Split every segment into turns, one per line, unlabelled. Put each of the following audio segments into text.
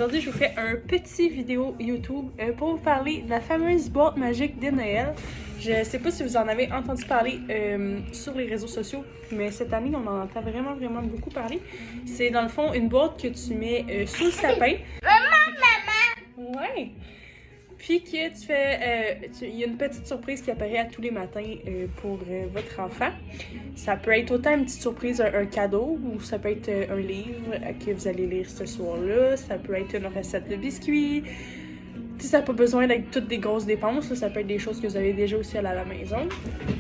Aujourd'hui, je vous fais un petit vidéo YouTube pour vous parler de la fameuse boîte magique de Noël. Je sais pas si vous en avez entendu parler sur les réseaux sociaux, mais cette année, on en entend vraiment beaucoup parler. C'est dans le fond une boîte que tu mets sous le sapin. Maman! Ouais! Puis que tu fais, il y a une petite surprise qui apparaît à tous les matins pour votre enfant. Ça peut être autant une petite surprise, un cadeau, ou ça peut être un livre que vous allez lire ce soir-là. Ça peut être une recette de biscuits. Ça n'a pas besoin d'être toutes des grosses dépenses. Là. Ça peut être des choses que vous avez déjà aussi à la maison.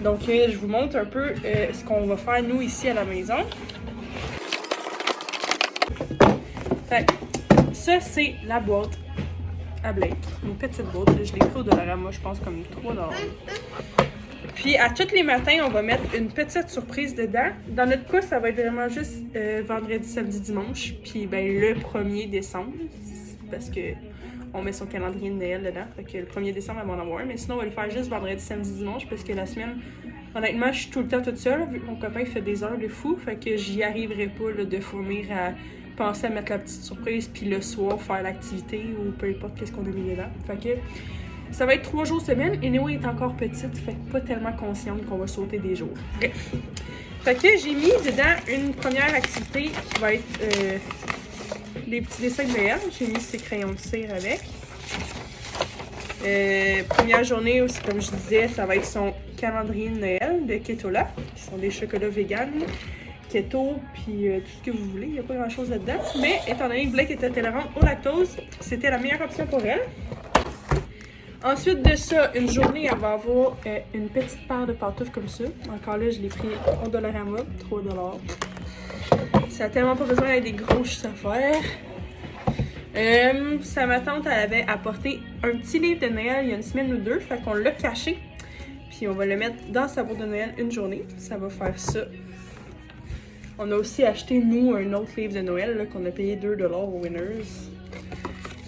Donc, je vous montre un peu ce qu'on va faire nous ici à la maison. Fait, ça, c'est la boîte à Blake. Une petite boîte. Là, je l'ai pris au Dollarama, je pense, comme 3$. Puis, à tous les matins, on va mettre une petite surprise dedans. Dans notre cas, ça va être vraiment juste vendredi, samedi, dimanche. Puis, ben, le 1er décembre. Parce que on met son calendrier de Noël dedans. Fait que le 1er décembre, elle va en avoir un. Mais sinon, on va le faire juste vendredi, samedi, dimanche. Parce que la semaine, honnêtement, je suis tout le temps toute seule. Vu que mon copain fait des heures de fou. Fait que j'y arriverai pas là, de fournir à penser à mettre la petite surprise. Puis le soir, faire l'activité ou peu importe qu'est-ce qu'on a mis dedans. Fait que ça va être 3 jours semaine. Et Néo est encore petite. Fait que pas tellement consciente qu'on va sauter des jours. Bref. Fait que j'ai mis dedans une première activité qui va être les petits dessins de Noël. J'ai mis ces crayons de cire avec. Première journée aussi, comme je disais, ça va être son calendrier de Noël de Ketola, qui sont des chocolats vegan, keto, puis tout ce que vous voulez. Il n'y a pas grand chose là-dedans. Mais étant donné que Blake était intolérante au lactose, c'était la meilleure option pour elle. Ensuite de ça, une journée, elle va avoir une petite paire de pantoufles comme ça. Encore là, je l'ai pris au Dollarama, 3$. Ça n'a tellement pas besoin d'être des grosses affaires. Ma tante, elle avait apporté un petit livre de Noël il y a une semaine ou deux. Fait qu'on l'a caché. Puis on va le mettre dans sa boîte de Noël une journée. Ça va faire ça. On a aussi acheté, nous, un autre livre de Noël là, qu'on a payé 2$ au Winners.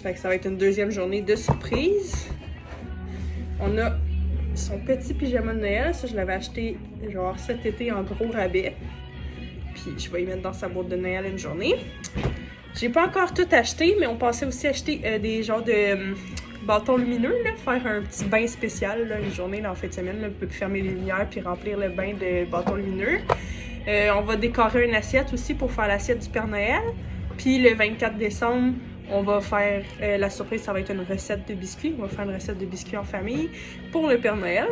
Fait que ça va être une deuxième journée de surprise. On a son petit pyjama de Noël. Ça, je l'avais acheté genre cet été en gros rabais. Puis je vais y mettre dans sa boîte de Noël une journée. J'ai pas encore tout acheté, mais on pensait aussi acheter des genres de bâtons lumineux, là, faire un petit bain spécial là, une journée là, en fin de semaine, là, pour fermer les lumières puis remplir le bain de bâtons lumineux. On va décorer une assiette aussi pour faire l'assiette du Père Noël. Puis le 24 décembre, on va faire la surprise, ça va être une recette de biscuits. On va faire une recette de biscuits en famille pour le Père Noël.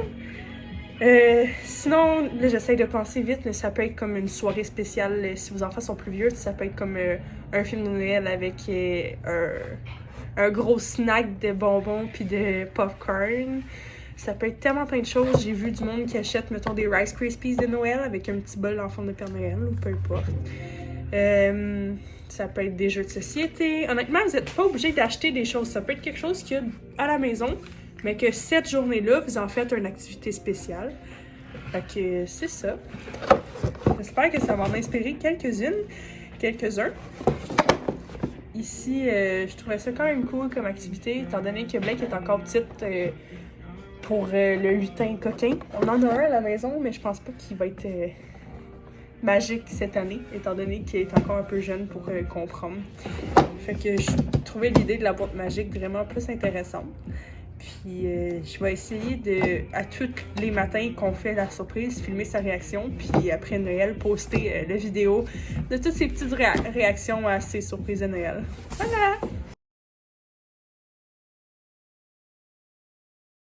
Sinon, là, j'essaye de penser vite, mais ça peut être comme une soirée spéciale. Si vos enfants sont plus vieux, ça peut être comme un film de Noël avec un gros snack de bonbons puis de popcorn. Ça peut être tellement plein de choses. J'ai vu du monde qui achète, mettons, des Rice Krispies de Noël avec un petit bol en forme de Père Noël, ou peu importe. Ça peut être des jeux de société. Honnêtement, vous n'êtes pas obligé d'acheter des choses. Ça peut être quelque chose qu'il y a à la maison, mais que cette journée-là, vous en faites une activité spéciale. Fait que c'est ça. J'espère que ça va en inspirer quelques-uns. Ici, je trouvais ça quand même cool comme activité, étant donné que Blake est encore petite pour le lutin coquin. On en a un à la maison, mais je pense pas qu'il va être magique cette année, étant donné qu'il est encore un peu jeune pour comprendre. Fait que je trouvais l'idée de la boîte magique vraiment plus intéressante. Puis je vais essayer à tous les matins qu'on fait la surprise, filmer sa réaction. Puis après Noël, poster la vidéo de toutes ces petites réactions à ces surprises de Noël. Voilà!